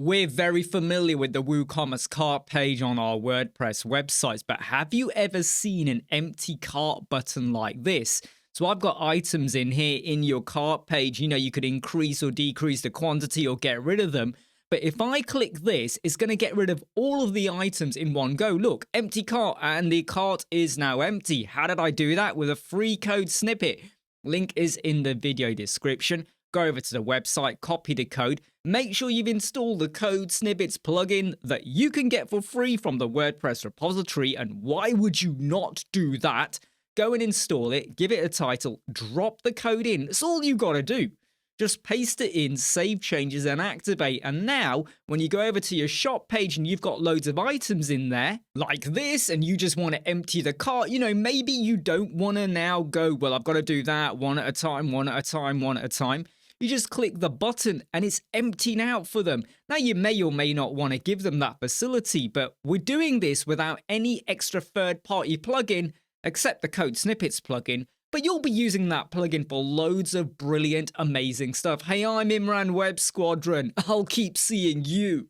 We're very familiar with the WooCommerce cart page on our WordPress websites, but have you ever seen an empty cart button like this? So I've got items in here in your cart page. You could increase or decrease the quantity or get rid of them. But if I click this, it's going to get rid of all of the items in one go. Look, empty cart, and the cart is now empty. How did I do that? With a free code snippet. Link is in the video description. Go over to the website, copy the code. Make sure you've installed the code snippets plugin that you can get for free from the WordPress repository. And why would you not do that? Go and install it, give it a title, drop the code in. That's all you got to do. Just paste it in, save changes, and activate. And now, when you go over to your shop page and you've got loads of items in there, like this, and you just want to empty the cart, maybe you don't want to now go, well, I've got to do that one at a time, one at a time, one at a time. You just click the button and it's emptying out for them. Now, you may or may not want to give them that facility, but we're doing this without any extra third-party plugin except the code snippets plugin. But you'll be using that plugin for loads of brilliant, amazing stuff. Hey, I'm Imran Web Squadron. I'll keep seeing you.